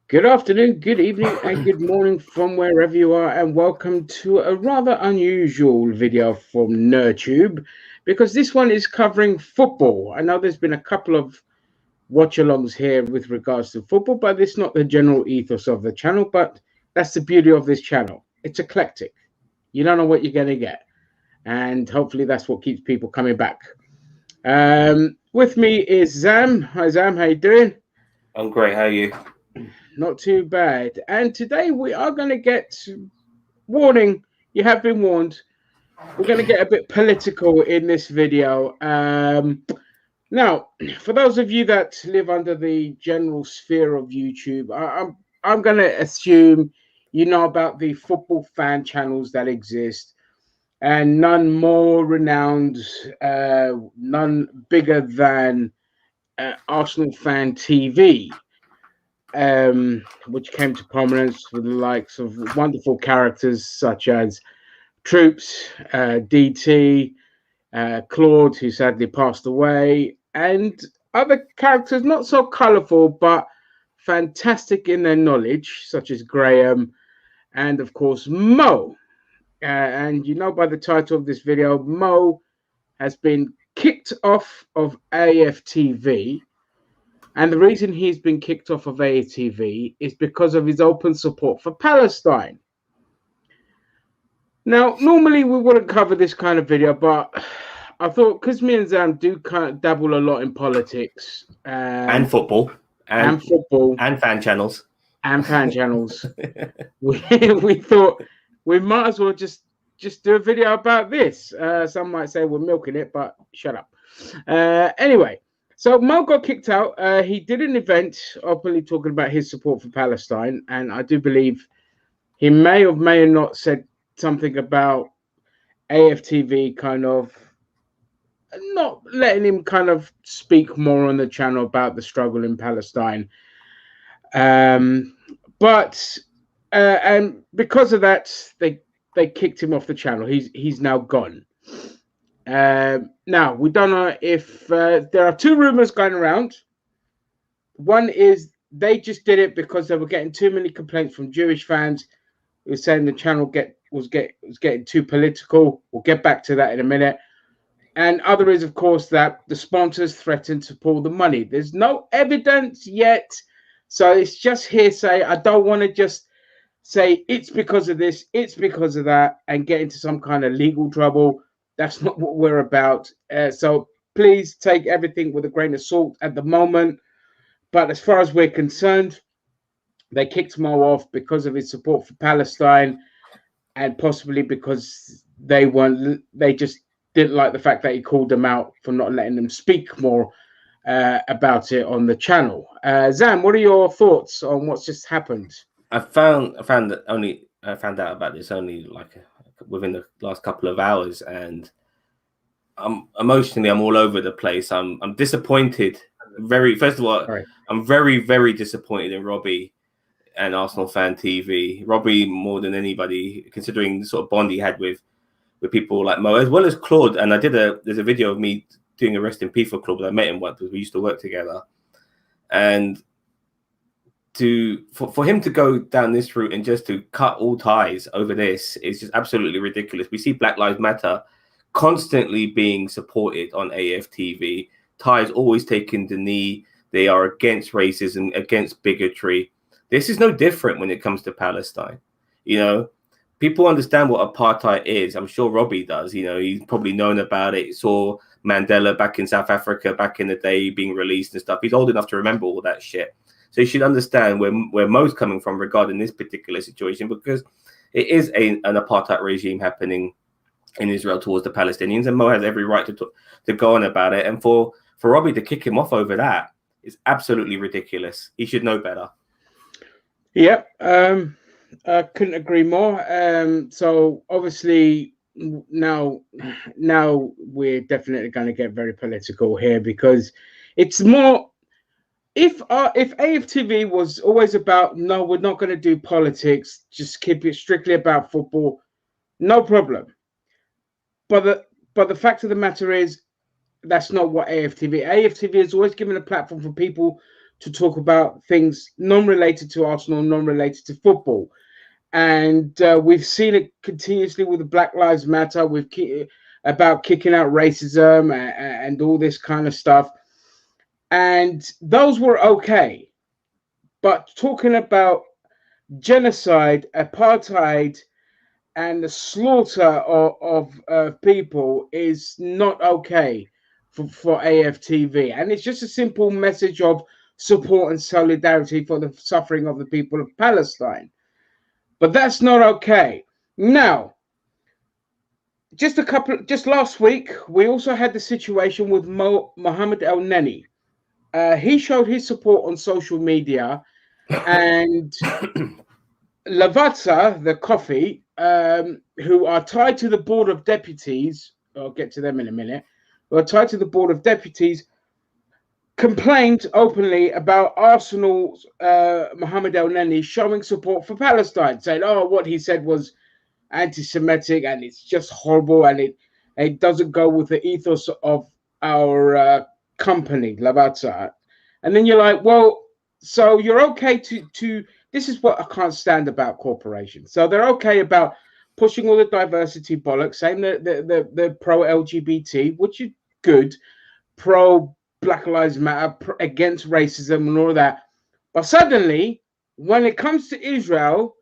Good afternoon, good evening, and good morning from wherever you are, and welcome to a rather unusual video from NerdTube because this one is covering football. I know there's been a couple of watch-alongs here with regards to football, but it's not the general ethos of the channel. But that's the beauty of this channel. It's eclectic. You don't know what you're going to get, and hopefully that's what keeps people coming back. With me is Zam. Hi, Zam. How you doing? I'm great. How are you? Not too bad. And today we are going to get warning. You have been warned. We're going to get a bit political in this video. Now, for those of you that live under the general sphere of YouTube, I'm going to assume you know about the football fan channels that exist, and none more renowned, none bigger than Arsenal Fan TV. Which came to prominence with the likes of wonderful characters such as Troops, DT, Claude, who sadly passed away, and other characters not so colourful but fantastic in their knowledge, such as Graham, and of course Moh. And you know by the title of this video, Moh has been kicked off of AFTV. And the reason he's been kicked off of AFTV is because of his open support for Palestine. Now, normally we wouldn't cover this kind of video, but I thought because me and Zam do kind of dabble a lot in politics And football. and football And fan channels. and fan channels, we thought we might as well just do a video about this. Some might say we're milking it, but shut up. Anyway. So Moh got kicked out. He did an event openly talking about his support for Palestine, and I do believe he may or may not said something about AFTV kind of not letting him kind of speak more on the channel about the struggle in Palestine. But and because of that, they kicked him off the channel. He's now gone. Now, we don't know if there are two rumors going around. One is they just did it because they were getting too many complaints from Jewish fans who were saying the channel was getting too political. We'll get back to that in a minute. And other is, of course, that the sponsors threatened to pull the money. There's no evidence yet, so it's just hearsay. I don't want to just say it's because of this, it's because of that, and get into some kind of legal trouble. That's not what we're about. So please take everything with a grain of salt at the moment. But as far as we're concerned, they kicked Moh off because of his support for Palestine, and possibly because they just didn't like the fact that he called them out for not letting them speak more about it on the channel. Zam, what are your thoughts on what's just happened? I found out about this only within the last couple of hours, and I'm all over the place. I'm disappointed. First of all, I'm very, very disappointed in Robbie and Arsenal Fan TV. Robbie more than anybody, considering the sort of bond he had with people like Moh, as well as Claude. And there's a video of me doing a rest in peace for Claude. I met him once because we used to work together, and for him to go down this route and just to cut all ties over this is just absolutely ridiculous. We see Black Lives Matter constantly being supported on AFTV. Ties always taking the knee. They are against racism, against bigotry. This is no different when it comes to Palestine. You know, people understand what apartheid is. I'm sure Robbie does. You know, he's probably known about it. He saw Mandela back in South Africa back in the day being released and stuff. He's old enough to remember all that shit. So you should understand where Moh's coming from regarding this particular situation, because it is an apartheid regime happening in Israel towards the Palestinians, and Moh has every right to go on about it. And for Robbie to kick him off over that is absolutely ridiculous. He should know better. Yep, I couldn't agree more. So obviously now we're definitely going to get very political here, because it's more. If AFTV was always about, no, we're not going to do politics, just keep it strictly about football, no problem. But the fact of the matter is, that's not what AFTV has always given a platform for people to talk about things non-related to Arsenal, non-related to football. And we've seen it continuously with the Black Lives Matter, about kicking out racism and all this kind of stuff. And those were okay. But talking about genocide, apartheid, and the slaughter of people is not okay for AFTV. And it's just a simple message of support and solidarity for the suffering of the people of Palestine. But that's not okay. Now, just last week, we also had the situation with Mohammed El Neni. He showed his support on social media, and Lavazza, the coffee, who are tied to the board of deputies, I'll get to them in a minute, who are tied to the board of deputies, complained openly about Arsenal's Mohammed El Neni showing support for Palestine, saying, "Oh, what he said was anti-Semitic and it's just horrible, and it doesn't go with the ethos of our company, Lavazza." And then you're like, well, so you're okay to this is what I can't stand about corporations. So they're okay about pushing all the diversity bollocks, saying that they're pro-LGBT, which is good, pro-Black Lives Matter, against racism and all of that. But suddenly, when it comes to Israel,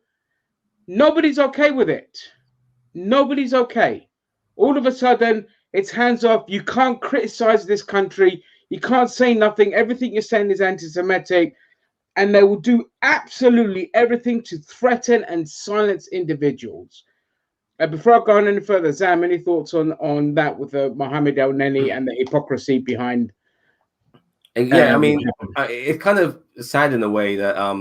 nobody's okay with it. Nobody's okay. All of a sudden, it's hands off. You can't criticize this country. You can't say nothing. Everything you're saying is anti-Semitic. And they will do absolutely everything to threaten and silence individuals. Before I go on any further, Zam, any thoughts on that with Mohammed El Neni and the hypocrisy behind? Yeah, I mean, it's kind of sad in a way that I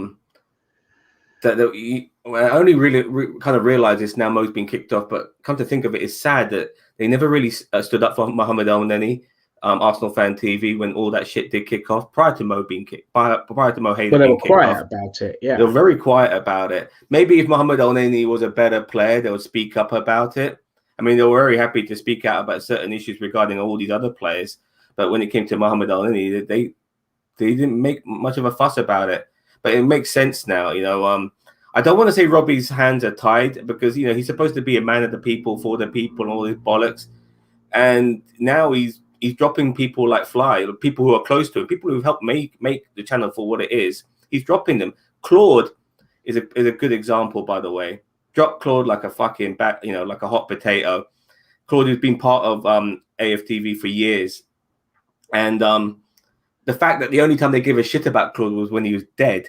only really kind of realized this now. Moh's been kicked off, but come to think of it, it's sad that they never really stood up for Mohammed El Neni. Arsenal Fan TV, when all that shit did kick off prior to Moh being kicked, prior to Moh Haider. But they were quiet about it. Yeah, they were very quiet about it. Maybe if Mohammed El Neni was a better player, they would speak up about it. I mean, they were very happy to speak out about certain issues regarding all these other players. But when it came to Mohammed El Neni, they didn't make much of a fuss about it. But it makes sense now, you know. I don't want to say Robbie's hands are tied because, you know, he's supposed to be a man of the people, for the people, and all this bollocks. And now he's dropping people like fly, people who are close to him, people who helped make the channel for what it is. He's dropping them. Claude is a good example, by the way. Drop Claude like a fucking like a hot potato. Claude has been part of AFTV for years, and the fact that the only time they give a shit about Claude was when he was dead.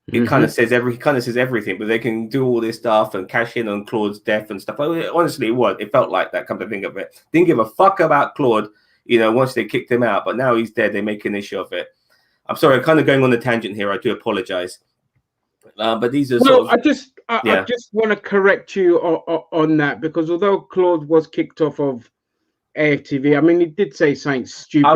It kind of says everything, but they can do all this stuff and cash in on Claude's death and stuff. Honestly, it felt like that. Come to think of it, didn't give a fuck about Claude. You know, once they kicked him out, but now he's dead, they make an issue of it. I'm sorry, I'm kind of going on a tangent here. I do apologize. But these are I just want to correct you on that, because although Claude was kicked off of AFTV, I mean, he did say something stupid.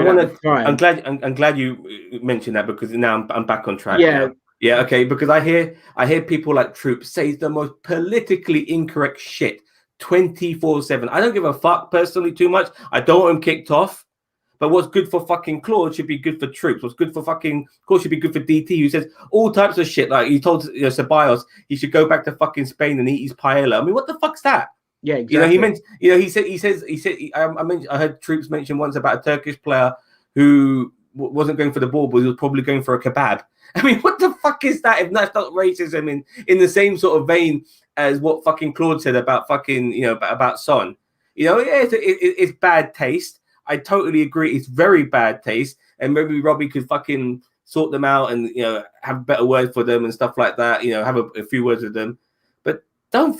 I'm glad you mentioned that, because now I'm back on track. Yeah. Now. Yeah, okay, because I hear people like Troop say the most politically incorrect shit 24/7. I don't give a fuck personally too much. I don't want him kicked off. But what's good for fucking Claude should be good for Troops. What's good for fucking Claude should be good for DT, who says all types of shit. Like he told Ceballos he should go back to fucking Spain and eat his paella. I mean, what the fuck's that? Yeah, exactly. I heard Troops mention once about a Turkish player who wasn't going for the ball, but he was probably going for a kebab. I mean, what the fuck is that if that's not racism in the same sort of vein as what fucking Claude said about fucking, about Son? Yeah, it's bad taste. I totally agree. It's very bad taste. And maybe Robbie could fucking sort them out and, have better words for them and stuff like that, have a few words with them. But don't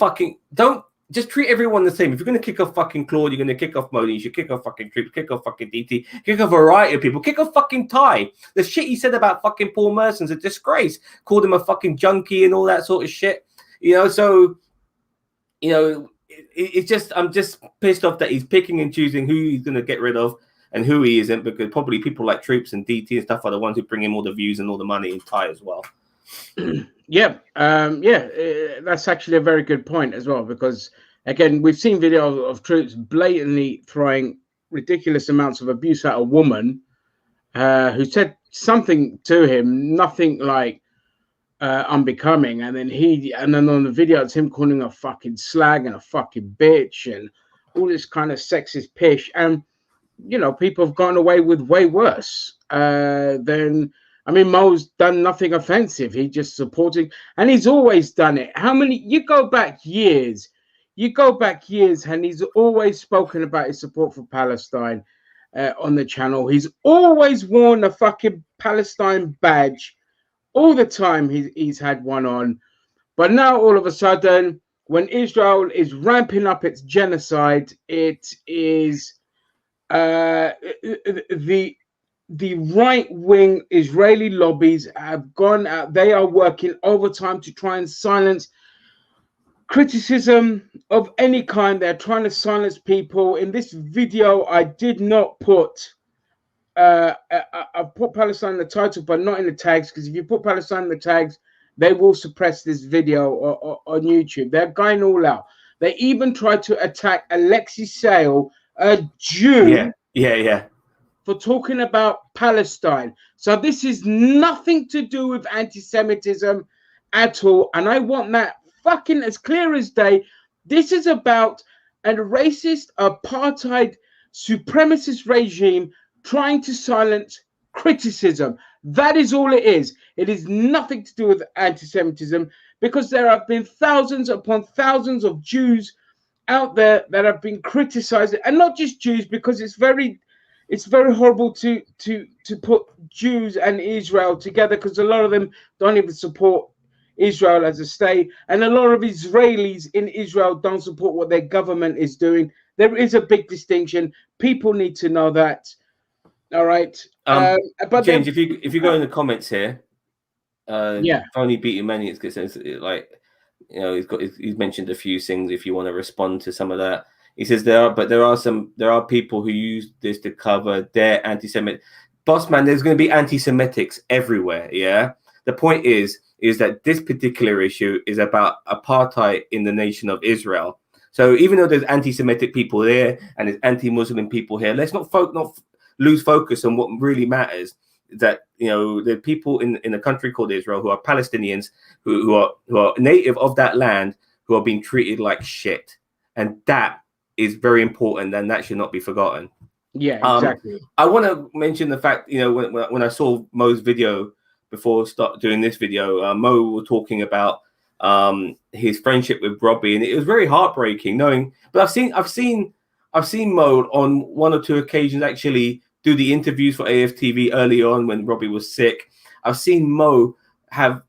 just treat everyone the same. If you're going to kick off fucking Claude, you're going to kick off Modi, you should kick off fucking Troops, kick off fucking DT, kick off a variety of people, kick off fucking Ty. The shit he said about fucking Paul Merson's a disgrace. Called him a fucking junkie and all that sort of shit. It's just, I'm just pissed off that he's picking and choosing who he's going to get rid of and who he isn't, because probably people like Troops and DT and stuff are the ones who bring him all the views and all the money, and Ty as well. That's actually a very good point as well, because again, we've seen videos of Troops blatantly throwing ridiculous amounts of abuse at a woman who said something to him, nothing like unbecoming. And then on the video, it's him calling a fucking slag and a fucking bitch and all this kind of sexist pish. And you know, people have gone away with way worse than. I mean, Moh's done nothing offensive. He just supporting, and he's always done it. How many? You go back years, and he's always spoken about his support for Palestine on the channel. He's always worn a fucking Palestine badge all the time. He's had one on, but now all of a sudden, when Israel is ramping up its genocide, it is the right-wing Israeli lobbies have gone out. They are working overtime to try and silence criticism of any kind. They're trying to silence people. In this video, I did not put I put Palestine in the title, but not in the tags, because if you put Palestine in the tags, they will suppress this video on YouTube. They're going all out. They even tried to attack Alexei Sale, a Jew, for talking about Palestine. So this is nothing to do with anti-Semitism at all. And I want that fucking as clear as day. This is about a racist, apartheid, supremacist regime trying to silence criticism. That is all it is. It is nothing to do with anti-Semitism, because there have been thousands upon thousands of Jews out there that have been criticized, and not just Jews, because it's very horrible to put Jews and Israel together, because a lot of them don't even support Israel as a state, and a lot of Israelis in Israel don't support what their government is doing. There is a big distinction. People need to know that. All right. But James, if you go in the comments here, Tony beating many, it's like, you know, he's mentioned a few things. If you want to respond to some of that. He says there are people who use this to cover their anti-Semitic. Boss man, there's going to be anti-Semitics everywhere. Yeah. The point is that this particular issue is about apartheid in the nation of Israel. So even though there's anti-Semitic people there and there's anti-Muslim people here, let's not lose focus on what really matters. That, you know, the people in a country called Israel who are Palestinians, who are native of that land, who are being treated like shit, and that is very important, and that should not be forgotten. Yeah, exactly. I want to mention the fact, you know, when I saw Moh's video before start doing this video, Moh was talking about his friendship with Robbie, and it was very heartbreaking knowing. But I've seen Moh on one or two occasions actually do the interviews for AFTV early on when Robbie was sick. I've seen Moh have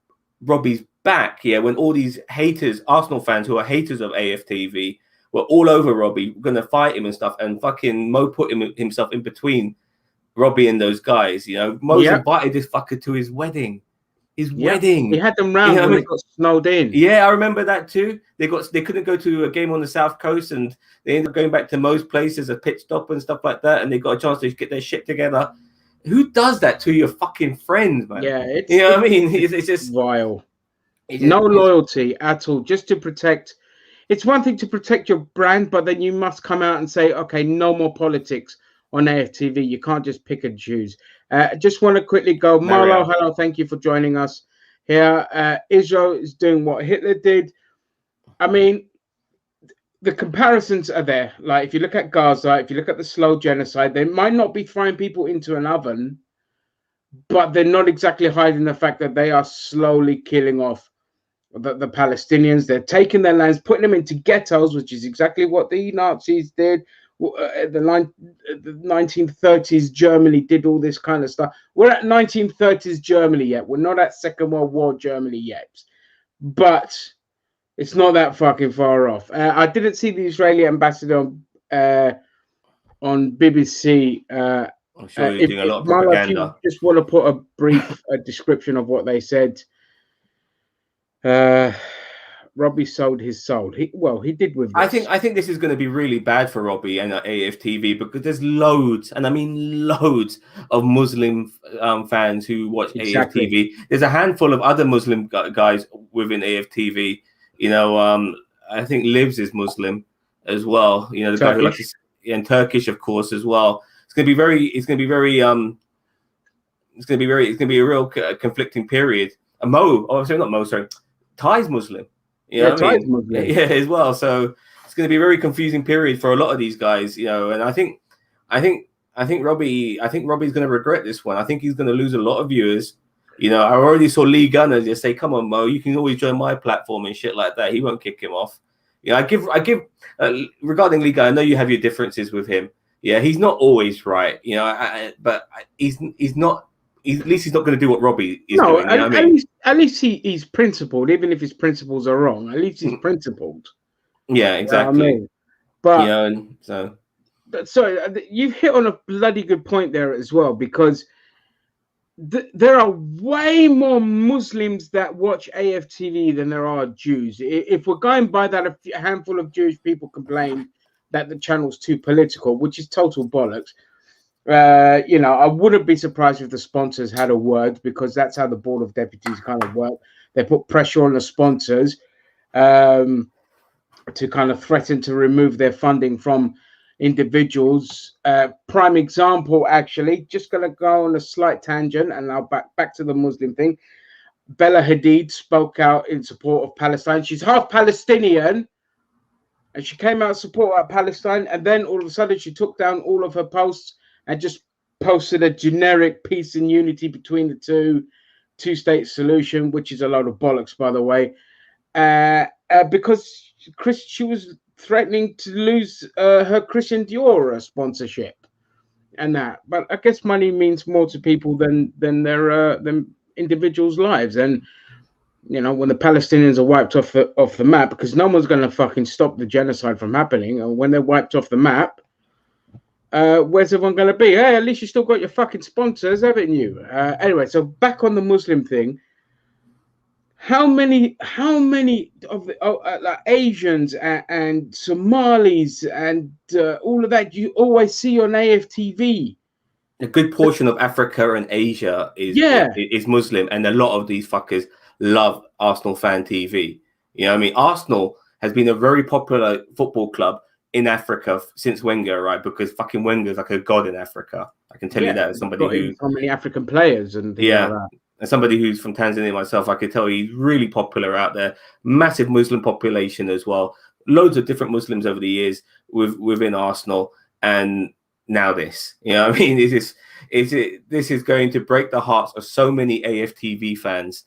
Robbie's back, when all these haters, Arsenal fans who are haters of AFTV, were all over Robbie, going to fight him and stuff, and fucking Moh put himself in between Robbie and those guys. You know, Moh's invited this fucker to his wedding. Wedding. He had them round when they got snowed in. Yeah, I remember that too. They couldn't go to a game on the South Coast, and they ended up going back to Moh's place as a pit stop and stuff like that, and they got a chance to get their shit together. Who does that to your fucking friends, man? Yeah, you know what I mean? It's just vile. No loyalty at all, just to protect. It's one thing to protect your brand, but then you must come out and say, okay, no more politics on AFTV. You can't just pick and choose. Just want to quickly go. Marlo, hello, thank you for joining us here. Israel is doing what Hitler did. I mean, the comparisons are there. Like, if you look at Gaza, if you look at the slow genocide, they might not be throwing people into an oven, but they're not exactly hiding the fact that they are slowly killing off the Palestinians. They're taking their lands, putting them into ghettos, which is exactly what the Nazis did. The 1930s Germany did all this kind of stuff. We're at 1930s Germany yet. We're not at Second World War Germany yet, but it's not that fucking far off. I didn't see the Israeli ambassador on BBC. I'm sure you're doing a lot of propaganda. If you just want to put a brief description of what they said. Robbie sold his soul. He did with this. I think this is going to be really bad for Robbie and AFTV, because there's loads, and I mean loads, of Muslim fans who watch AFTV. There's a handful of other Muslim guys within AFTV. You know, I think Livs is Muslim as well. You know, the guy who likes and Turkish, of course, as well. It's going to be very it's going to be a real conflicting period. Ty's Muslim. You know what I mean? Muslim. Yeah, as well. So it's going to be a very confusing period for a lot of these guys, you know. And I think Robbie's going to regret this one. I think he's going to lose a lot of viewers. You know, I already saw Lee Gunner just say, "Come on, Mo, you can always join my platform and shit like that." He won't kick him off. You know, I give regarding Lee Gunner, I know you have your differences with him. Yeah, he's not always right. You know, but he's not. At least he's not going to do what Robbie is doing. You know what I mean? At least he's principled, even if his principles are wrong. At least he's principled. Yeah, exactly. You know what I mean? But sorry, you've hit on a bloody good point there as well, because there are way more Muslims that watch AFTV than there are Jews. If we're going by that, a handful of Jewish people complain that the channel's too political, which is total bollocks. You know, I wouldn't be surprised if the sponsors had a word, because that's how the board of deputies kind of work. They put pressure on the sponsors to kind of threaten to remove their funding from individuals. Prime example, actually, just going to go on a slight tangent, and I'll back to the Muslim thing. Bella Hadid spoke out in support of Palestine. She's half Palestinian, and she came out in support of Palestine, and then all of a sudden she took down all of her posts and just posted a generic peace and unity between the two-state solution, which is a load of bollocks, by the way, because she was threatening to lose her Christian Dior sponsorship and that. But I guess money means more to people than their individuals' lives. And you know, when the Palestinians are wiped off the map, because no one's going to fucking stop the genocide from happening, and when they're wiped off the map, where's everyone going to be? Hey, at least you still got your fucking sponsors, haven't you? Anyway, so back on the Muslim thing. How many of the like Asians and Somalis and all of that you always see on AFTV? A good portion of Africa and Asia is Muslim, and a lot of these fuckers love Arsenal fan TV. You know what I mean? Arsenal has been a very popular football club in Africa since Wenger, right? Because fucking Wenger's like a god in Africa. I can tell you that as somebody who so many African players and things like that. And somebody who's from Tanzania myself, I could tell he's really popular out there. Massive Muslim population as well. Loads of different Muslims over the years within Arsenal, and now this. You know what I mean? This is going to break the hearts of so many AFTV fans.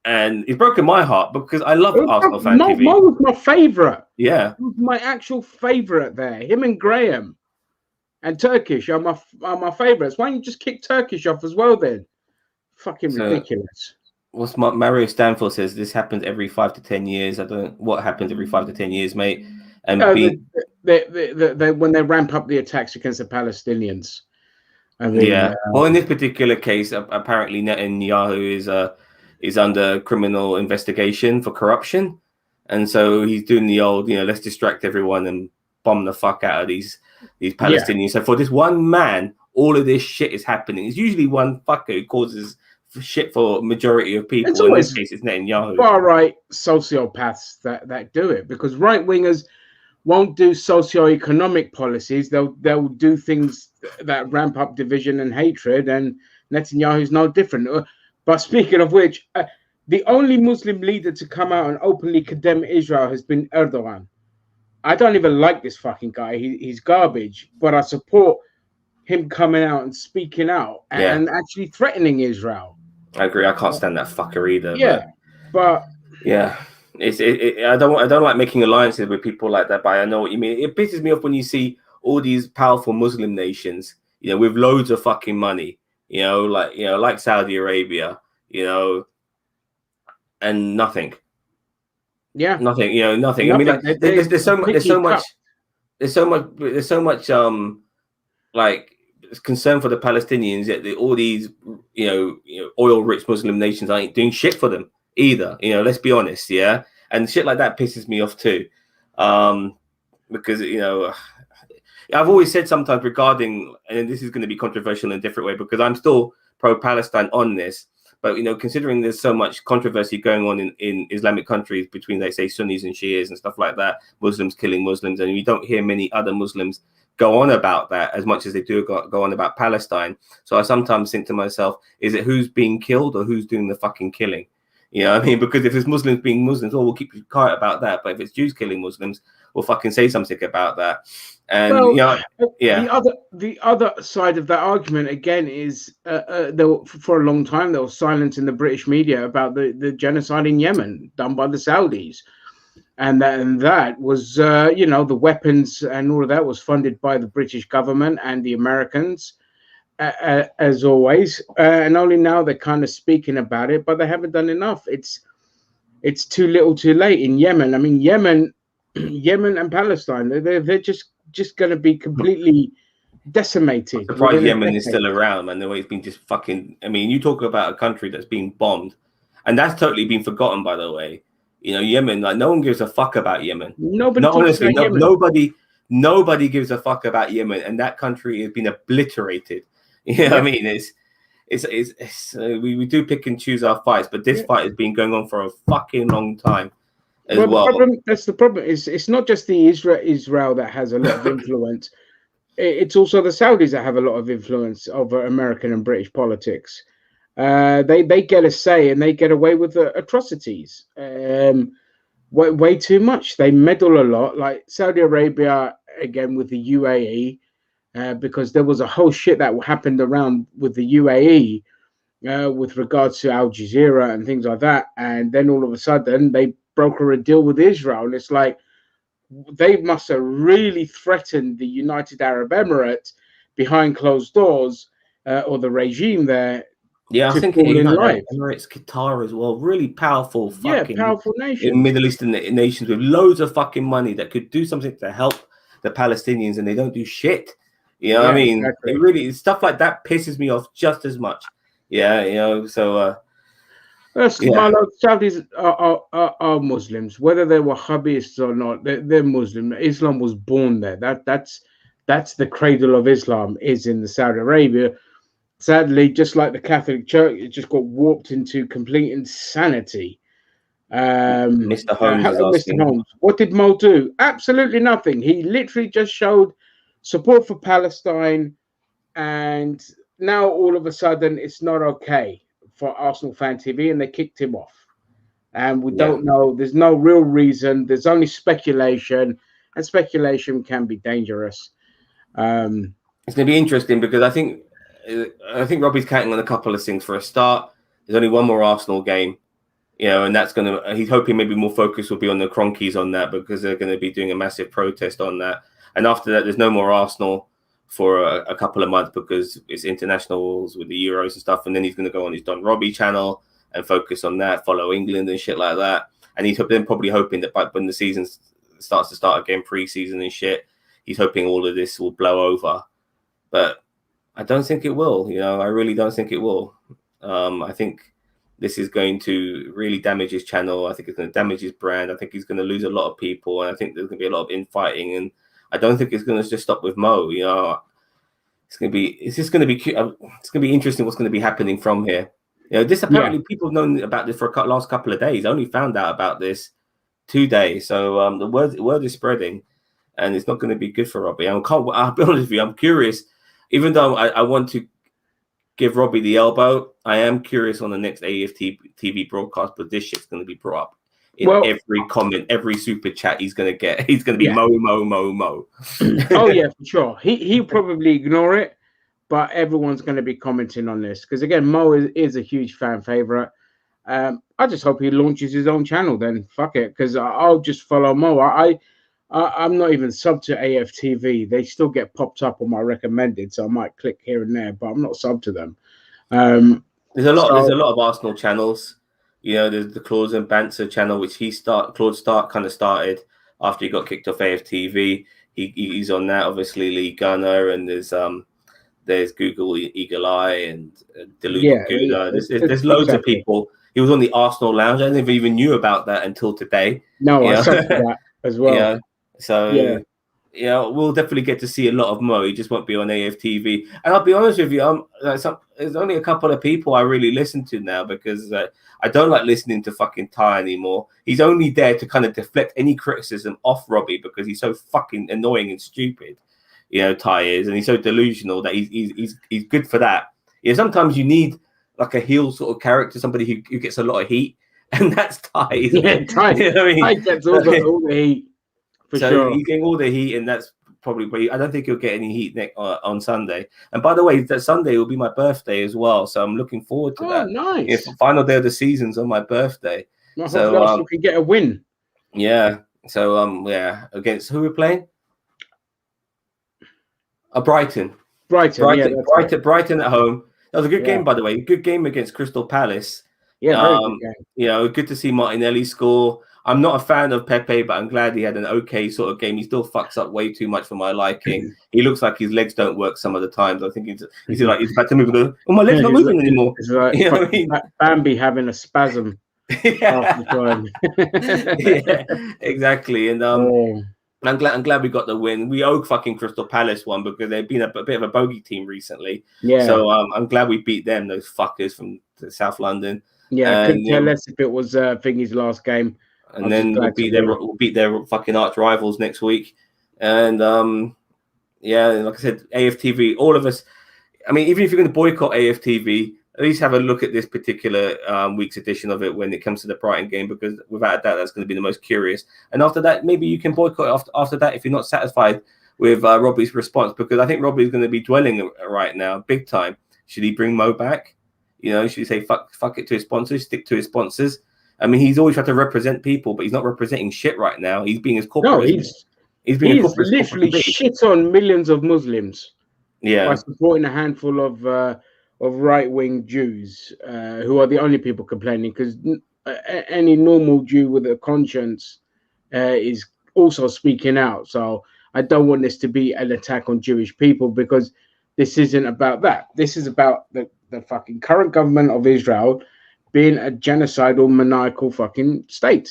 And it's broken my heart because I love Arsenal fan TV. Mo was my favourite. Yeah. My actual favourite there. Him and Graham and Turkish are my favourites. Why don't you just kick Turkish off as well then? Fucking ridiculous. What's Mario Stanford says this happens every 5 to 10 years. I don't know what happens every 5 to 10 years, mate. And when they ramp up the attacks against the Palestinians. I mean, well, in this particular case, apparently Netanyahu is under criminal investigation for corruption, and so he's doing the old, let's distract everyone and bomb the fuck out of these Palestinians. So for this one man, all of this shit is happening. It's usually one fucker who causes shit for majority of people. In this case, it's Netanyahu. Far right sociopaths that do it, because right wingers won't do socio-economic policies. They'll do things that ramp up division and hatred, and Netanyahu's no different. But speaking of which, the only Muslim leader to come out and openly condemn Israel has been Erdogan. I don't even like this fucking guy. He's garbage, but I support him coming out and speaking out and actually threatening Israel. I agree. I can't stand that fucker either. But I don't like making alliances with people like that. But I know what you mean. It pisses me off when you see all these powerful Muslim nations, with loads of fucking money, like Saudi Arabia, and nothing. Yeah, nothing. Nothing. I mean, like, there's so much like concern for the Palestinians, yet all these oil-rich Muslim nations ain't doing shit for them either. Let's be honest, and shit like that pisses me off too, because I've always said sometimes regarding, and this is going to be controversial in a different way because I'm still pro-Palestine on this, but considering there's so much controversy going on in Islamic countries between, let's say, Sunnis and Shias and stuff like that, Muslims killing Muslims, and you don't hear many other Muslims go on about that as much as they do go on about Palestine. So I sometimes think to myself, is it who's being killed or who's doing the fucking killing? You know what I mean? Because if it's Muslims being Muslims, we'll keep quiet about that. But if it's Jews killing Muslims, we'll fucking say something about that. And well, you know, yeah. The other side of that argument again is for a long time there was silence in the British media about the genocide in Yemen done by the Saudis, and that was the weapons and all of that was funded by the British government and the Americans, as always. And only now they're kind of speaking about it, but they haven't done enough. It's too little, too late in Yemen. I mean, Yemen and Palestine, they're just going to be completely decimated. I'm surprised Yemen is still around, man. The way it's been just fucking. I mean, you talk about a country that's been bombed, and that's totally been forgotten, by the way. You know, Yemen, like no one gives a fuck about Yemen. Nobody gives a fuck about Yemen, and that country has been obliterated. You know what I mean? We do pick and choose our fights, but this fight has been going on for a fucking long time. That's the problem. It's not just the Israel that has a lot of influence. It's also the Saudis that have a lot of influence over American and British politics. They get a say and they get away with the atrocities. Way too much. They meddle a lot, like Saudi Arabia again with the UAE, because there was a whole shit that happened around with the UAE with regards to Al Jazeera and things like that. And then all of a sudden they broker a deal with Israel, and it's like they must have really threatened the United Arab Emirates behind closed doors, or the regime there. Yeah, I think Emirates, Qatar as well, really powerful powerful nations in Middle Eastern nations with loads of fucking money that could do something to help the Palestinians, and they don't do shit. You know what I mean? Exactly. It really, stuff like that pisses me off just as much. Yeah, you know, so Saudis are Muslims, whether they're Wahhabists or not. They're Muslim. Islam was born there. That's the cradle of Islam, is in the Saudi Arabia. Sadly, just like the Catholic Church, it just got warped into complete insanity. Mr. Holmes is asking, Mr. Holmes, what did Moh do? Absolutely nothing. He literally just showed support for Palestine, and now all of a sudden it's not okay for Arsenal Fan TV, and they kicked him off. And we don't know. There's no real reason. There's only speculation, and speculation can be dangerous. It's going to be interesting because I think Robbie's counting on a couple of things. For a start, there's only one more Arsenal game, you know, and that's going to. He's hoping maybe more focus will be on the Cronkies on that because they're going to be doing a massive protest on that. And after that, there's no more Arsenal for a couple of months because it's internationals with the Euros and stuff. And then he's going to go on his Don Robbie channel and focus on that, follow England and shit like that. And he's then probably hoping that when the season starts to start again, pre-season and shit, he's hoping all of this will blow over. But I don't think it will. You know, I really don't think it will. I think this is going to really damage his channel. I think it's going to damage his brand. I think he's going to lose a lot of people. And I think there's going to be a lot of infighting. And I don't think it's going to just stop with Moh. You know, it's going to be interesting what's going to be happening from here. You know, this apparently people have known about this for last couple of days. I only found out about this today. So the word is spreading, and it's not going to be good for Robbie. I'll be honest with you. I'm curious. Even though I want to give Robbie the elbow, I am curious on the next AFTV broadcast, but this shit's going to be brought up in every comment, every super chat he's going to get. He's going to be Moh. Oh, yeah, for sure. He'll probably ignore it, but everyone's going to be commenting on this. Because, again, Moh is a huge fan favorite. I just hope he launches his own channel then. Fuck it, because I'll just follow Moh. I'm not even sub to AFTV. They still get popped up on my recommended, so I might click here and there, but I'm not sub to them. There's a lot of Arsenal channels. You know, there's the Claude and Banter channel, which Claude started after he got kicked off AFTV. He's on that, obviously Lee Gunner, and there's Google Eagle Eye and Deluded Gouda. There's loads of people. He was on the Arsenal Lounge. I never even knew about that until today. No, I saw that as well. Yeah. So, we'll definitely get to see a lot of Moh. He just won't be on AFTV. And I'll be honest with you, there's only a couple of people I really listen to now because I don't like listening to fucking Ty anymore. He's only there to kind of deflect any criticism off Robbie because he's so fucking annoying and stupid. Ty is, and he's so delusional that he's good for that. Sometimes you need like a heel sort of character, somebody who gets a lot of heat, and that's Ty, isn't it? Ty. Ty gets all the heat for sure. He's getting all the heat, and that's probably. I don't think he'll get any heat on Sunday. And by the way, that Sunday will be my birthday as well, so I'm looking forward to that. Nice! Final day of the season's on my birthday, so you can get a win. Yeah. So against who we're playing? Brighton. Brighton at home. That was a good game, by the way. Good game against Crystal Palace. Yeah, very good game. Good to see Martinelli score. I'm not a fan of Pepe, but I'm glad he had an okay sort of game. He still fucks up way too much for my liking. He looks like his legs don't work some of the times. I think he's about to move. And my legs not moving anymore. It's like Bambi having a spasm. Yeah, exactly. And I'm glad we got the win. We owe fucking Crystal Palace one because they've been a bit of a bogey team recently. Yeah. So I'm glad we beat them, those fuckers from South London. Yeah, I couldn't care less if it was Thingy's last game. And then we'll beat their fucking arch rivals next week. And like I said, AFTV, all of us. I mean, even if you're going to boycott AFTV, at least have a look at this particular week's edition of it when it comes to the Brighton game, because without a doubt, that's going to be the most curious. And after that, maybe you can boycott after that if you're not satisfied with Robbie's response, because I think Robbie's going to be dwelling right now, big time. Should he bring Mo back? Should he say fuck it to his sponsors, stick to his sponsors? I mean, he's always tried to represent people, but he's not representing shit right now. He's being as corporate. No, he's literally shit on millions of Muslims. Yeah, by supporting a handful of right-wing Jews who are the only people complaining, because any normal Jew with a conscience is also speaking out. So I don't want this to be an attack on Jewish people, because this isn't about that. This is about the fucking current government of Israel being a genocidal, maniacal fucking state.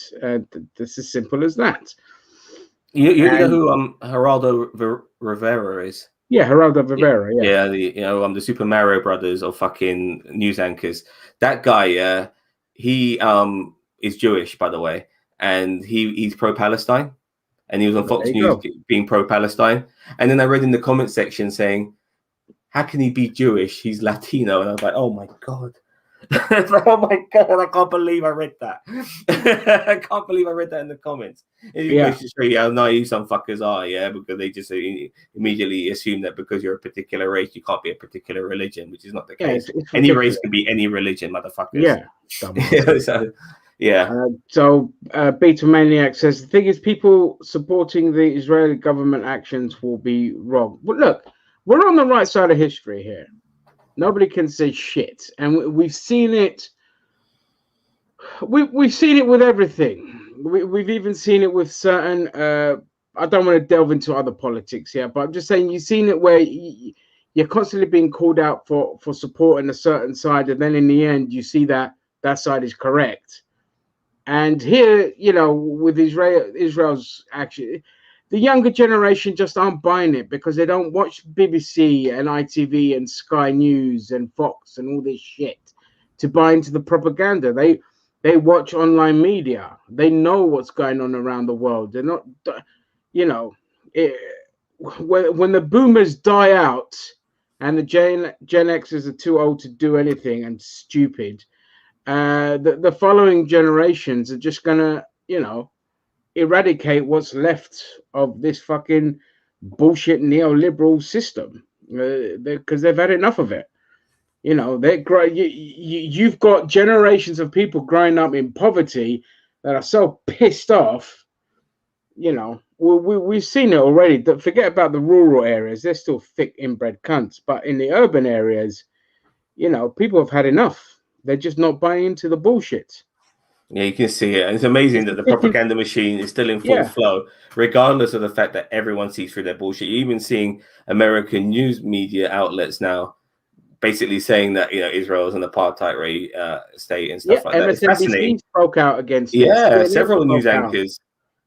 This is simple as that. You know who Geraldo Rivera is? Yeah, Geraldo Rivera. Yeah, the Super Mario Brothers of fucking news anchors. That guy, he is Jewish, by the way, and he's pro-Palestine, and he was on Fox News being pro-Palestine. And then I read in the comment section saying, "How can he be Jewish? He's Latino." And I was like, "Oh my god." Oh my god! I can't believe I read that. I can't believe I read that in the comments. It goes to show you how naive some fuckers are, because they just immediately assume that because you're a particular race, you can't be a particular religion, which is not the case. It's any race can be any religion, motherfuckers. Yeah. So Beta Maniac says the thing is, people supporting the Israeli government actions will be wrong. But look, we're on the right side of history here. Nobody can say shit, and we've seen it. We've seen it with everything. We've even seen it with certain. I don't want to delve into other politics here, but I'm just saying you've seen it where you're constantly being called out for supporting a certain side, and then in the end you see that side is correct. And here, with Israel's action, the younger generation just aren't buying it because they don't watch BBC and ITV and Sky News and Fox and all this shit to buy into the propaganda. They watch online media. They know what's going on around the world. They're not, when the boomers die out and the Gen Xers are too old to do anything and stupid, the following generations are just gonna, eradicate what's left of this fucking bullshit neoliberal system, because they've had enough of it. You've got generations of people growing up in poverty that are so pissed off. We've seen it already. Forget about the rural areas; they're still thick inbred cunts. But in the urban areas, people have had enough. They're just not buying into the bullshit. Yeah, you can see it. And it's amazing that the propaganda machine is still in full flow, regardless of the fact that everyone sees through their bullshit. You're even seeing American news media outlets now basically saying that, Israel is an apartheid state and stuff like that. It's fascinating. Spoke out against several news anchors.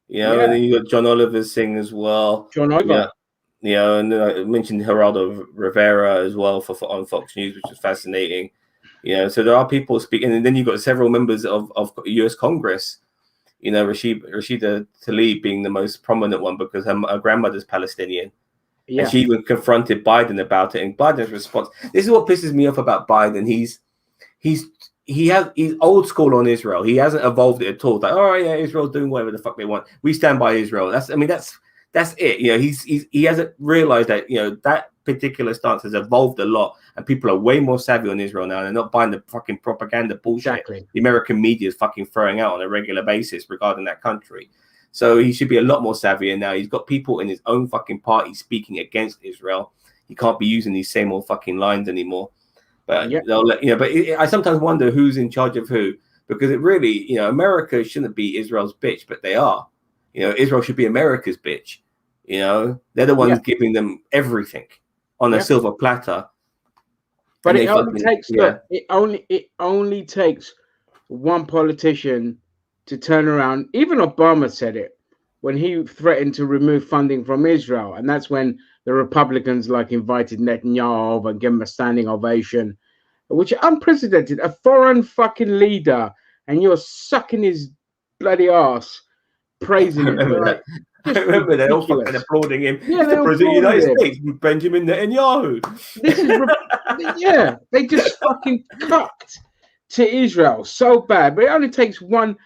And then you got John Oliver's thing as well. John Oliver. And then I mentioned Geraldo Rivera as well on Fox News, which is fascinating. So there are people speaking, and then you've got several members of U.S. Congress. Rashida Tlaib being the most prominent one because her grandmother's Palestinian. And she even confronted Biden about it. And Biden's response, this is what pisses me off about Biden. He's old school on Israel. He hasn't evolved it at all. It's like, oh yeah, Israel's doing whatever the fuck they want. We stand by Israel. That's it. You know, he hasn't realized that, you know, that particular stance has evolved a lot, and people are way more savvy on Israel now. They're not buying the fucking propaganda bullshit the American media is fucking throwing out on a regular basis regarding that country. So he should be a lot more savvy. And now he's got people in his own fucking party speaking against Israel. He can't be using these same old fucking lines anymore. But they'll let, you know. But I sometimes wonder who's in charge of who, because it really, you know, America shouldn't be Israel's bitch, but they are. You know, Israel should be America's bitch. You know, they're the ones giving them everything on a silver platter. But it only takes it only takes one politician to turn around. Even Obama said it when he threatened to remove funding from Israel, and that's when the Republicans like invited Netanyahu over and gave him a standing ovation, which is unprecedented. A foreign fucking leader, and you're sucking his bloody ass, praising him. Like, I remember they all fucking applauding him. Yeah, the president of the United States, Benjamin Netanyahu. This is they just fucking cucked to Israel so bad. But it only takes one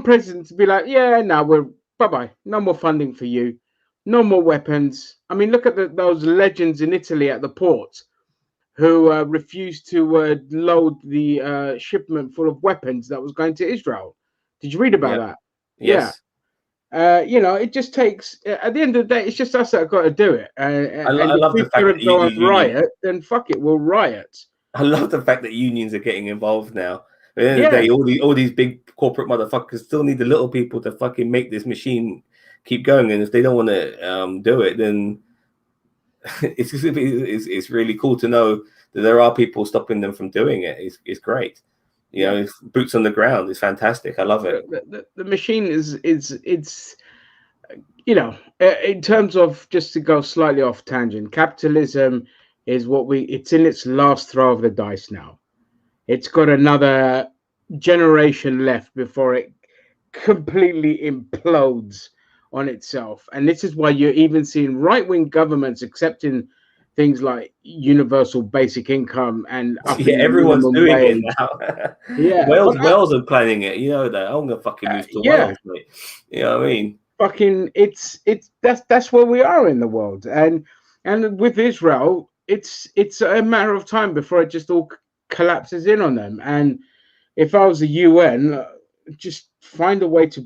president to be like, yeah, no, we're bye-bye. No more funding for you. No more weapons. I mean, look at those legends in Italy at the port who refused to load the shipment full of weapons that was going to Israel. Did you read about that? Yes. You know, it just takes, at the end of the day, it's just us that have got to do it. I love the fact that go and riot, then fuck it, we'll riot. I love the fact that unions are getting involved now. At the end of the day, all these big corporate motherfuckers still need the little people to fucking make this machine keep going. And if they don't want to do it, then it's really cool to know that there are people stopping them from doing it. It's great. You know, it's boots on the ground. It's fantastic. I love it. The machine is you know, in terms of, just to go slightly off tangent, capitalism is it's in its last throw of the dice now. It's got another generation left before it completely implodes on itself. And this is why you're even seeing right-wing governments accepting things like universal basic income and everyone's doing it now. Wales are planning it. You know that I'm gonna fucking move to Wales, mate. You know what I mean? Fucking, that's where we are in the world, and with Israel, it's a matter of time before it just all collapses in on them. And if I was the UN, just find a way to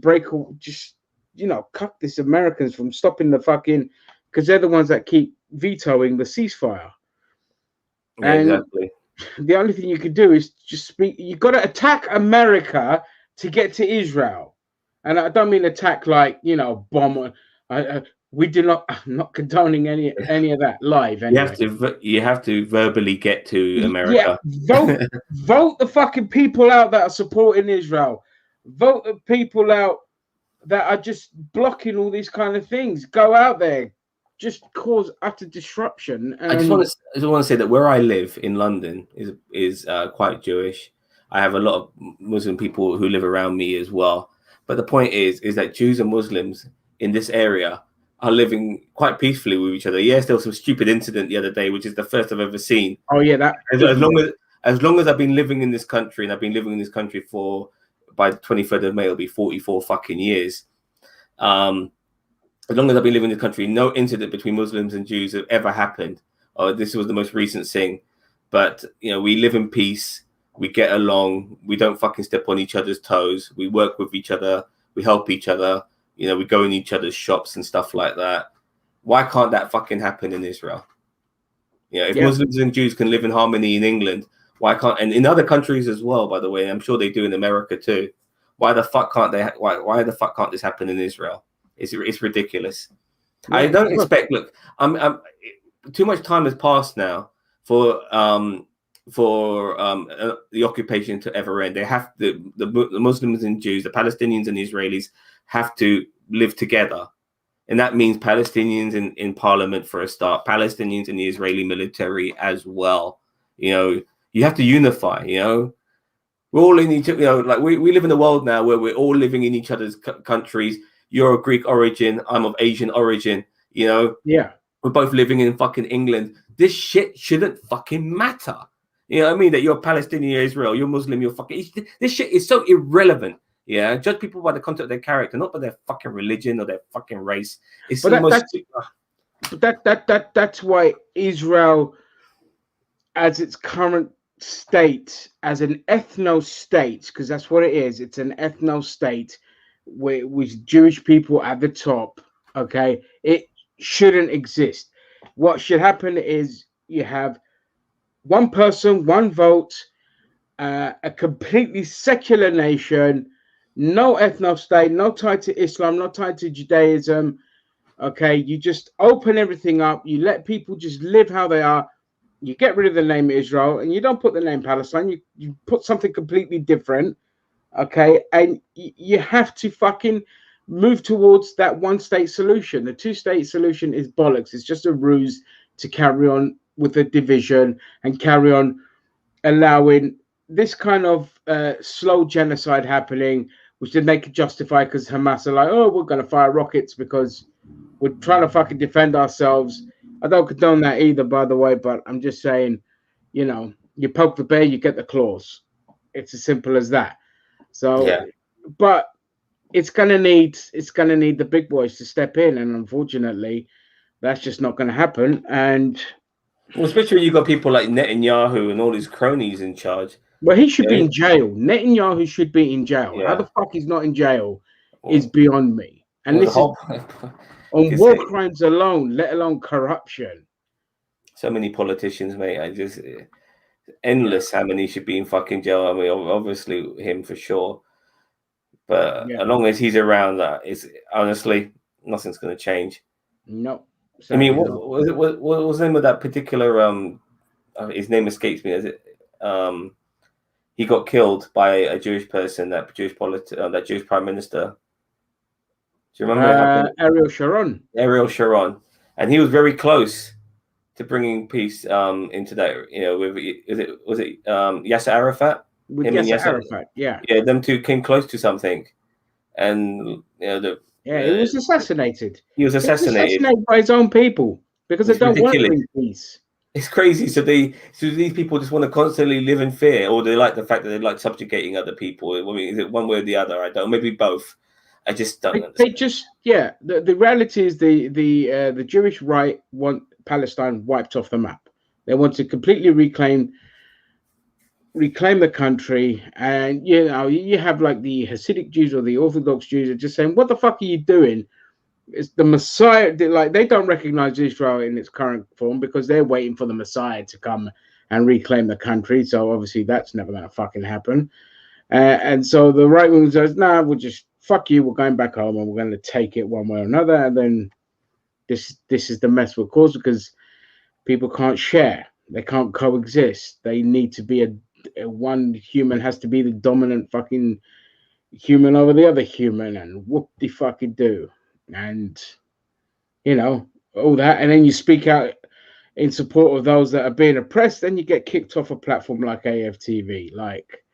cut this Americans from stopping the fucking, because they're the ones that keep vetoing the ceasefire. Exactly. The only thing you can do is just speak. You got to attack America to get to Israel, and I don't mean attack like, you know, bomb. We do not. I'm not condoning any of that live. Anyway. You have to verbally get to America. Yeah, vote the fucking people out that are supporting Israel. Vote the people out that are just blocking all these kind of things. Go out there. Just cause utter disruption. I just want to say that where I live in London is quite Jewish. I have a lot of Muslim people who live around me as well. But the point is that Jews and Muslims in this area are living quite peacefully with each other. Yes, there was some stupid incident the other day, which is the first I've ever seen. Oh yeah, that as long as I've been living in this country, and I've been living in this country by the 23rd of May, it'll be 44 fucking years. As long as I've been living in the country, no incident between Muslims and Jews have ever happened. This was the most recent thing. But, you know, we live in peace. We get along. We don't fucking step on each other's toes. We work with each other. We help each other. You know, we go in each other's shops and stuff like that. Why can't that fucking happen in Israel? You know, if Muslims and Jews can live in harmony in England, why can't, and in other countries as well, by the way, I'm sure they do in America too. Why the fuck can't this happen in Israel? It's ridiculous. Yeah, I don't expect. Look, I'm too much time has passed now for the occupation to ever end. They have the Muslims and Jews, the Palestinians and the Israelis have to live together, and that means Palestinians in parliament for a start, Palestinians in the Israeli military as well. You know, you have to unify. You know, we're all in each. You know, like we live in a world now where we're all living in each other's countries. You're of Greek origin. I'm of Asian origin. You know, We're both living in fucking England. This shit shouldn't fucking matter. You know what I mean? That you're Palestinian, you're Israel, you're Muslim, you're fucking. This shit is so irrelevant. Yeah, judge people by the content of their character, not by their fucking religion or their fucking race. It's But the most. that's why Israel, as its current state, as an ethno state, because that's what it is. It's an ethno state with Jewish people at the top. Okay, it shouldn't exist. What should happen is you have one person, one vote, a completely secular nation, no ethno state, no tied to Islam, not tied to Judaism. Okay, you just open everything up. You let people just live how they are. You get rid of the name Israel, and you don't put the name Palestine. You put something completely different. Okay, and you have to fucking move towards that one-state solution. The two-state solution is bollocks. It's just a ruse to carry on with the division and carry on allowing this kind of slow genocide happening, which then they could justify because Hamas are like, oh, we're going to fire rockets because we're trying to fucking defend ourselves. I don't condone that either, by the way, but I'm just saying, you know, you poke the bear, you get the claws. It's as simple as that. So, Yeah. But it's gonna need the big boys to step in, and unfortunately, that's just not going to happen. And Well, especially when you got people like Netanyahu and all his cronies in charge. well, he should be in jail. Netanyahu should be in jail. Yeah. How the fuck he's not in jail is beyond me. And this is on war crimes alone, let alone corruption. So many politicians, mate. I just endless how many should be in fucking jail. I mean, obviously him for sure. But as long as he's around, that is honestly nothing's going to change. No. I mean, what was the name of that particular? His name escapes me. Is it? He got killed by a Jewish person. That Jewish prime minister. Do you remember? Ariel Sharon. Ariel Sharon, and he was very close to bringing peace into that. You know, was it Yasser Arafat? With Yasser Arafat, yeah. Yeah, them two came close to something, and you know he was assassinated. He was assassinated by his own people because they don't want to bring peace. It's crazy. So these people just want to constantly live in fear, or they like the fact that they like subjugating other people. I mean, is it one way or the other? I don't. Maybe both. I just don't understand. They just The reality is the Jewish right want Palestine wiped off the map. They want to completely reclaim the country, and you know you have like the Hasidic Jews or the Orthodox Jews are just saying, "What the fuck are you doing?" It's the Messiah. They don't recognize Israel in its current form because they're waiting for the Messiah to come and reclaim the country. So obviously that's never going to fucking happen. And so the right wing says, "Nah, we'll just fuck you. We're going back home and we're going to take it one way or another." And then this is the mess we're caused because people can't share. They can't coexist. They need to be one human has to be the dominant fucking human over the other human, and whoop de fucking do. And you know all that, and then you speak out in support of those that are being oppressed, then you get kicked off a platform like AFTV. Like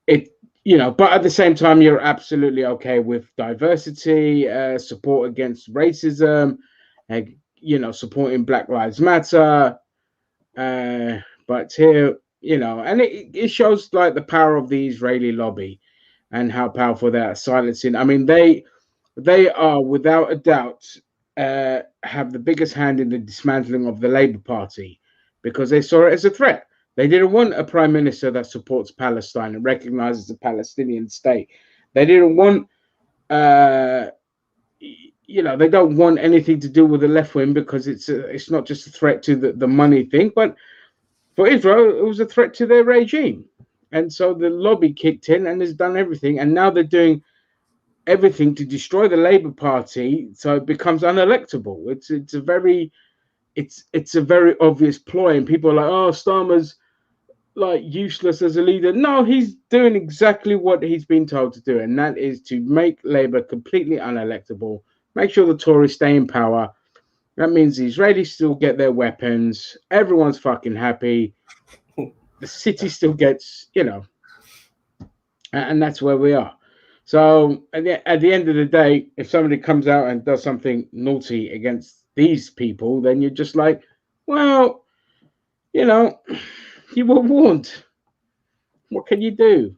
it, you know. But at the same time, you're absolutely okay with diversity, support against racism, and you know, supporting Black Lives Matter. But here, you know, and it shows like the power of the Israeli lobby and how powerful they are silencing. I mean, they are without a doubt have the biggest hand in the dismantling of the Labour Party because they saw it as a threat. They didn't want a prime minister that supports Palestine and recognizes the Palestinian state. They didn't want, you know, they don't want anything to do with the left wing because it's not just a threat to the money thing, but for Israel, it was a threat to their regime. And so the lobby kicked in and has done everything. And now they're doing everything to destroy the Labour Party so it becomes unelectable. It's a very obvious ploy. And people are like, oh, Starmer's like useless as a leader. No, he's doing exactly what he's been told to do. And that is to make Labour completely unelectable, make sure the Tories stay in power. That means the Israelis still get their weapons. Everyone's fucking happy. The city still gets, you know, and that's where we are. So at the end of the day, if somebody comes out and does something naughty against these people, then you're just like, well, you know, you were warned. What can you do?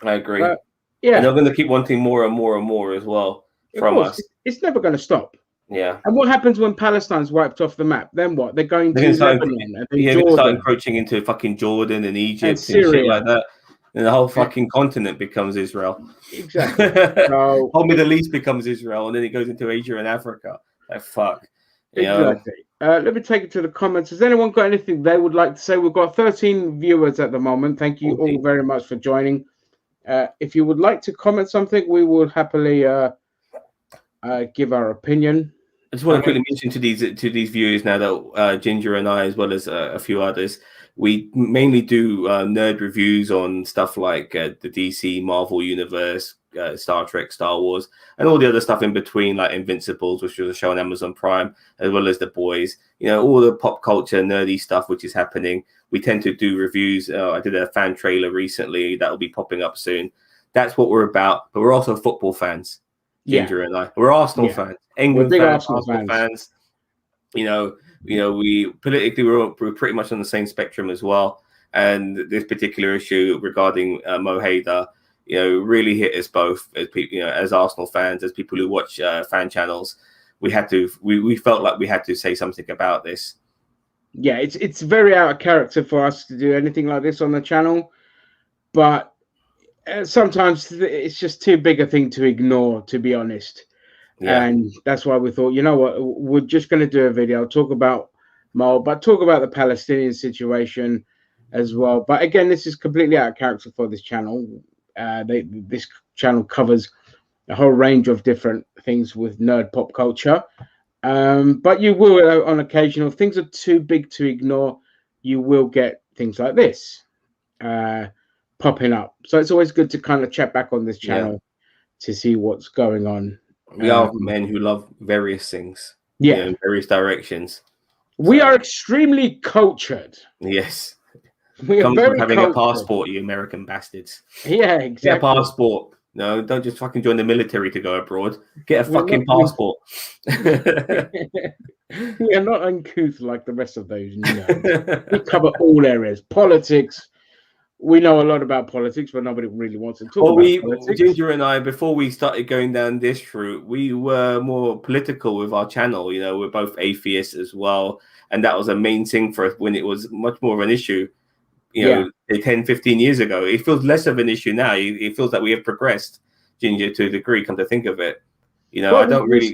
I agree. And Yeah, they're going to keep wanting more and more and more as well of from course, us. it's never going to stop. Yeah. And what happens when Palestine's wiped off the map? Then what? They're going They're to going to Lebanon and then they're gonna start Jordan encroaching into fucking Jordan and and Egypt and shit Syria. like that. And the whole fucking continent becomes Israel. Exactly. So whole Middle East becomes Israel, and then it goes into Asia and Africa. Like fuck. You know? exactly. Let me take it to the comments. Has anyone got anything they would like to say? We've got 13 viewers at the moment. Thank you all very much for joining. If you would like to comment something, we will happily give our opinion. I just want to quickly mention to these viewers now that Ginger and I, as well as a few others, we mainly do nerd reviews on stuff like the DC, Marvel Universe, Star Trek, Star Wars, and all the other stuff in between, like Invincibles, which was a show on Amazon Prime, as well as The Boys. You know, all the pop culture, nerdy stuff which is happening. We tend to do reviews. I did a fan trailer recently that will be popping up soon. That's what we're about. But we're also football fans. Ginger and I, we're Arsenal fans, England fans, Arsenal fans. You know, we politically we're pretty much on the same spectrum as well. And this particular issue regarding Moh Haider, you know, really hit us both as people, you know, as Arsenal fans, as people who watch fan channels. We felt like we had to say something about this. Yeah, it's very out of character for us to do anything like this on the channel, but sometimes it's just too big a thing to ignore, to be honest. Yeah. And that's why we thought, you know what, we're just going to do a video, talk about Moh, but talk about the Palestinian situation as well. But again, this is completely out of character for this channel. This channel covers a whole range of different things with nerd pop culture. But you will, on occasion, if things are too big to ignore, you will get things like this popping up. So it's always good to kind of check back on this channel to see what's going on. We are men who love various things, in various directions. We are extremely cultured. Yes. We are very having cultured. a passport, you American bastards. Yeah, exactly. Get a passport. No, don't just fucking join the military to go abroad. Get a fucking passport. We are not uncouth like the rest of those. No. We cover all areas. Politics. We know a lot about politics, but nobody really wants to talk about politics. Ginger and I, before we started going down this route, we were more political with our channel. You know, we're both atheists as well. And that was a main thing for us when it was much more of an issue, you know, 10, 15 years ago. It feels less of an issue now. It feels like we have progressed, Ginger, to a degree, come to think of it. You know, I don't really...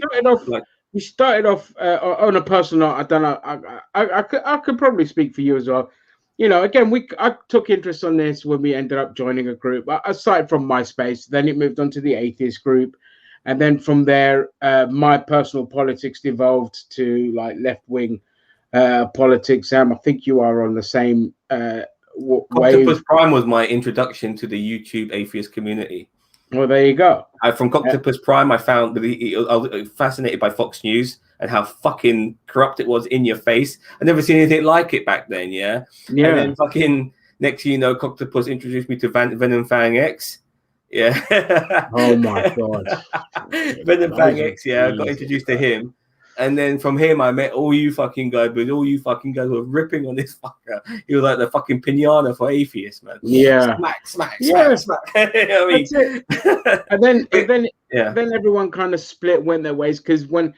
We started off on a personal note. I don't know. I could probably speak for you as well. You know, again, I took interest on this when we ended up joining a group. Aside from MySpace, then it moved on to the atheist group, and then from there, my personal politics devolved to like left wing politics. Sam, I think you are on the same Octopus Prime was my introduction to the YouTube atheist community. Well, there you go. From Octopus Prime, I found I was fascinated by Fox News and how fucking corrupt it was in your face. I never seen anything like it back then. Yeah. And then fucking next, you know, Octopus introduced me to Venom Fang X. Yeah. Oh my god. Venom Fang X. Yeah, I got introduced to him. And then from him, I met all you fucking guys, but all you fucking guys were ripping on this fucker. He was like the fucking pinata for atheists, man. Yeah. Smack. I mean, that's it. And then everyone kind of split, went their ways, because when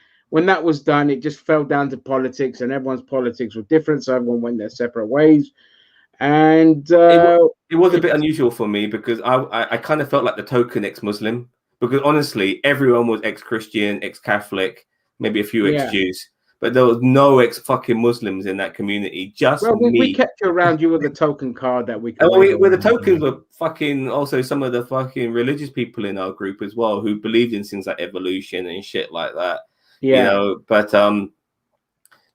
that was done, it just fell down to politics, and everyone's politics were different, so everyone went their separate ways. And it was a bit unusual for me because I kind of felt like the token ex-Muslim, because honestly, everyone was ex-Christian, ex-Catholic, maybe a few ex-Jews, but there was no ex-fucking Muslims in that community. Just me. We kept you around. You were the token card that we. Where the tokens were fucking also some of the fucking religious people in our group as well who believed in things like evolution and shit like that. Yeah. You know, but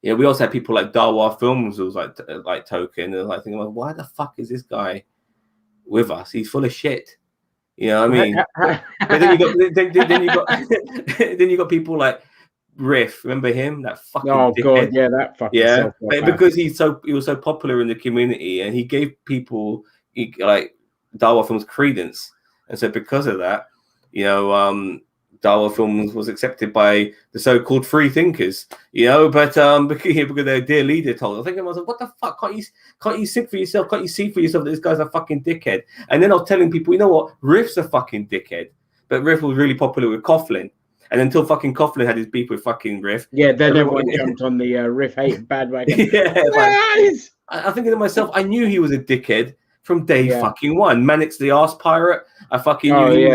yeah, we also had people like Dawa Films who was like token, and like thinking, well, why the fuck is this guy with us? He's full of shit. You know what I mean? But then you got people like Riff, remember him? That fucking dickhead. God, yeah, that fucking but because he was so popular in the community, and he gave people like Dawa Films credence, and so because of that, you know, Dawa films was accepted by the so-called free thinkers, but because their dear leader told them, I think I was like, what the fuck? Can't you think for yourself? Can't you see for yourself that this guy's a fucking dickhead? And then I was telling people, you know what? Riff's a fucking dickhead, but Riff was really popular with Coughlin, and until fucking Coughlin had his beef with fucking Riff, then everyone jumped on the Riff hate bandwagon. I'm thinking to myself, I knew he was a dickhead from day fucking one. Mannix the Arse Pirate, I fucking knew.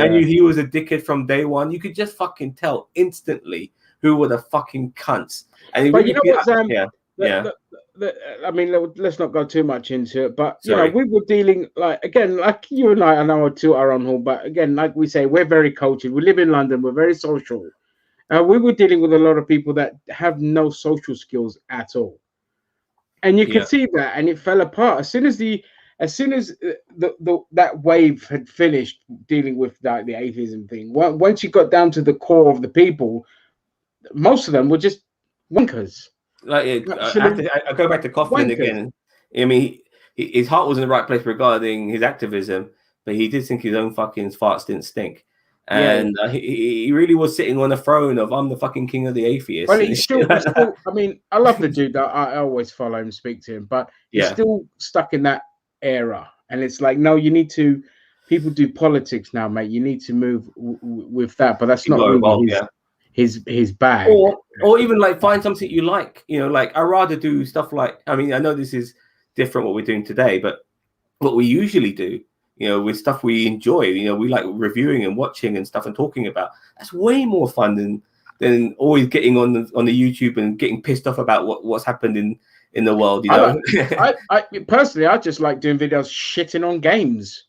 I knew he was a dickhead from day one. You could just fucking tell instantly who were the fucking cunts. And but you know what's I mean, let's not go too much into it. But we were dealing like you and I know to our own hall. But again, like we say, we're very cultured. We live in London. We're very social. We were dealing with a lot of people that have no social skills at all. And you could see that, and it fell apart as soon as that wave had finished dealing with like the atheism thing. Once you got down to the core of the people, most of them were just wankers. I go back to Coughlin again. I mean, his heart was in the right place regarding his activism, but he did think his own fucking farts didn't stink. And he really was sitting on a throne of I'm the fucking king of the atheists. Well, he's still, I mean, I love the dude. I always follow him, speak to him, but he's still stuck in that era. And it's like, no, you need to. People do politics now, mate. You need to move with that, but that's not really his bag. Or even like find something you like. Like I rather do stuff like. I mean, I know this is different what we're doing today, but what we usually do. With stuff we enjoy, we like reviewing and watching and stuff and talking about. That's way more fun than always getting on the YouTube and getting pissed off about what's happened in the world. I personally, I just like doing videos shitting on games,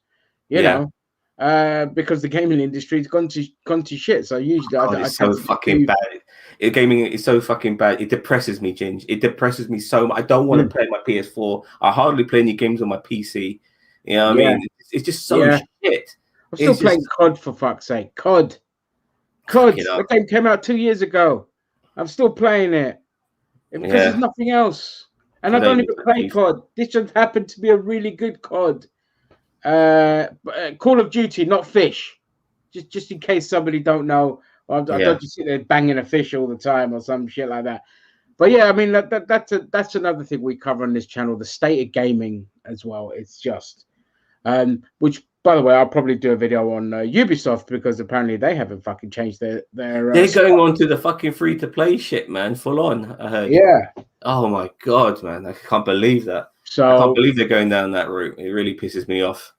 because the gaming industry's gone to shit. So usually, it's so fucking bad. Gaming is so fucking bad. It depresses me, Ginge. It depresses me so much. I don't want to play my PS4. I hardly play any games on my PC. I mean? It's just so shit. I'm still playing COD, for fuck's sake. COD. The game came out 2 years ago. I'm still playing it because there's nothing else. And I don't even play COD. This just happened to be a really good COD. Call of Duty, not fish. Just in case somebody don't know. I don't just sit there banging a fish all the time or some shit like that. But I mean that's another thing we cover on this channel, the state of gaming as well. It's just which, by the way, I'll probably do a video on Ubisoft because apparently they haven't fucking changed their. They're going on to the fucking free to play shit, man. Full on. I heard. Yeah. Oh my god, man! I can't believe that. I can't believe they're going down that route. It really pisses me off.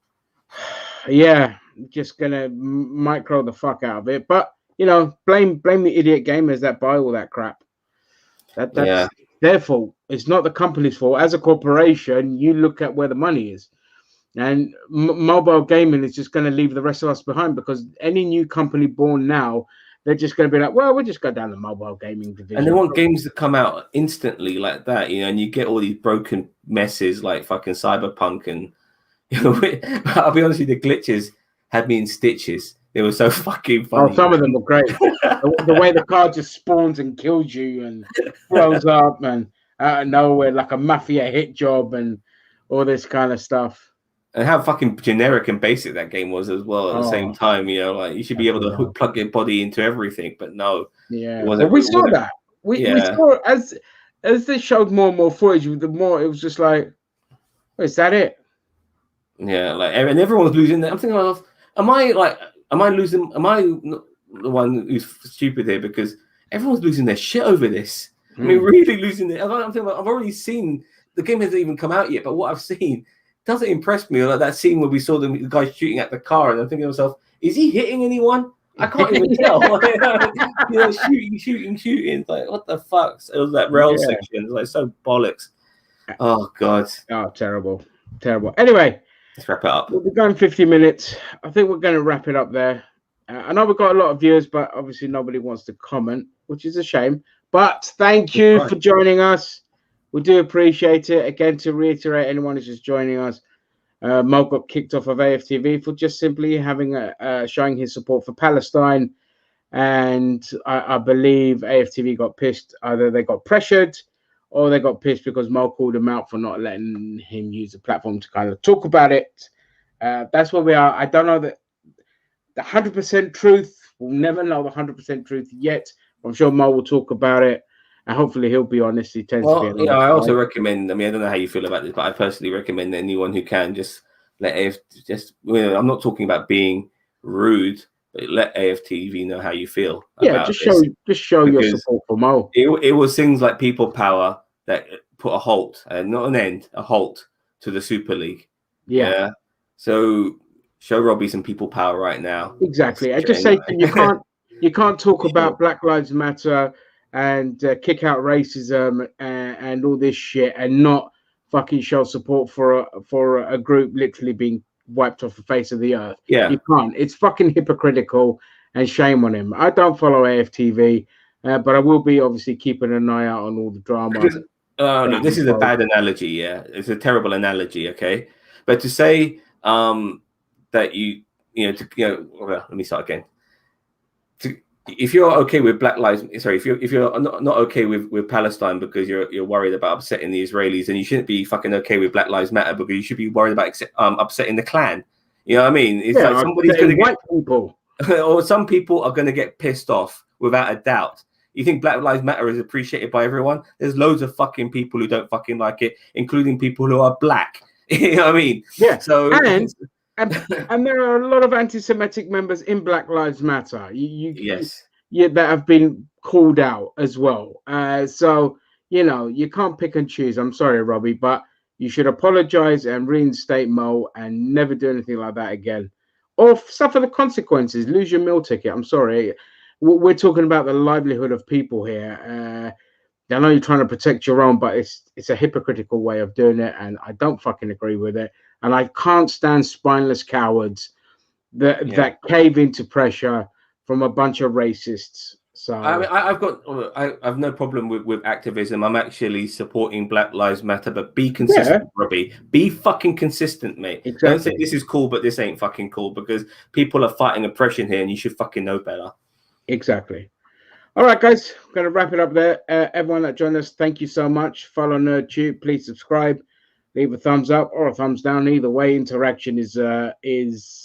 Yeah, just gonna micro the fuck out of it. But blame the idiot gamers that buy all that crap. That's their fault. It's not the company's fault. As a corporation, you look at where the money is. And mobile gaming is just going to leave the rest of us behind because any new company born now, they're just going to be like, well, we'll just go down the mobile gaming division. And they want games that come out instantly like that, and you get all these broken messes like fucking Cyberpunk. And I'll be honest with you, the glitches had me in stitches. They were so fucking funny. Oh, some of them were great. the way the car just spawns and kills you and blows up and out of nowhere like a mafia hit job and all this kind of stuff. And how fucking generic and basic that game was as well at the same time, like you should be able to plug your body into everything, but no. Yeah. We saw that. We saw as they showed more and more footage, the more it was just like, oh, is that it? Yeah, and everyone's losing that. I'm thinking to myself, am I losing? Am I the one who's stupid here? Because everyone's losing their shit over this. I mean, really losing it. I'm thinking I've already seen the game hasn't even come out yet, but what I've seen doesn't impress me. Like that scene where we saw the guy shooting at the car, and I'm thinking to myself, is he hitting anyone? I can't even tell. Shooting. It's like, what the fuck? It was that rail section. It's like so bollocks. Oh god. Oh, terrible. Anyway, let's wrap it up. We'll be going 50 minutes. I think we're going to wrap it up there. I know we've got a lot of viewers, but obviously nobody wants to comment, which is a shame. But thank you for joining us. We do appreciate it. Again, to reiterate, anyone who's just joining us, Moh got kicked off of AFTV for just simply having showing his support for Palestine. And I believe AFTV got pissed. Either they got pressured or they got pissed because Moh called him out for not letting him use the platform to kind of talk about it. That's where we are. I don't know the 100% truth. We'll never know the 100% truth yet. I'm sure Mo will talk about it, and hopefully he'll be honest. He tends to be. Well, I also recommend. I mean, I don't know how you feel about this, but I personally recommend that anyone who can just let I'm not talking about being rude, but let AFTV know how you feel. Yeah, just show your support for Mo. It was things like People Power that put a halt, not an end, a halt to the Super League. Yeah. So show Robbie some People Power right now. Exactly. I just say you can't talk about Black Lives Matter and kick out racism and all this shit and not fucking show support for a group literally being wiped off the face of the earth. Yeah, you can't. It's fucking hypocritical, and shame on him. I don't follow AFTV, but I will be obviously keeping an eye out on all the drama. No, this is a bad analogy. Yeah, it's a terrible analogy. Okay, but to say that let me start again. If you're okay with Black Lives, if you're not okay with Palestine because you're worried about upsetting the Israelis, then you shouldn't be fucking okay with Black Lives Matter because you should be worried about upsetting the Klan. You know what I mean? It's like somebody's going to get people, or some people are going to get pissed off without a doubt. You think Black Lives Matter is appreciated by everyone? There's loads of fucking people who don't fucking like it, including people who are black. You know what I mean? Yeah. So and there are a lot of anti-Semitic members in Black Lives Matter. Yes, that have been called out as well. So you can't pick and choose. I'm sorry, Robbie, but you should apologize and reinstate Mo and never do anything like that again, or suffer the consequences. Lose your meal ticket. I'm sorry. We're talking about the livelihood of people here. I know you're trying to protect your own, but it's a hypocritical way of doing it, and I don't fucking agree with it. And I can't stand spineless cowards that cave into pressure from a bunch of racists. So I mean, I've no problem with activism. I'm actually supporting Black Lives Matter, but be consistent, Robbie. Be fucking consistent, mate. Exactly. Don't say this is cool, but this ain't fucking cool, because people are fighting oppression here, and you should fucking know better. Exactly. All right, guys, I'm going to wrap it up there. Everyone that joined us, thank you so much. Follow NerdTube. Please subscribe. Leave a thumbs up or a thumbs down. Either way, interaction is helps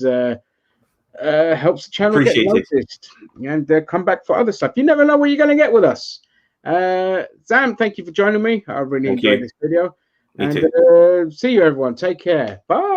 the channel get noticed, and come back for other stuff. You never know what you're going to get with us. Sam, thank you for joining me. I really enjoyed this video. And see you, everyone. Take care. Bye.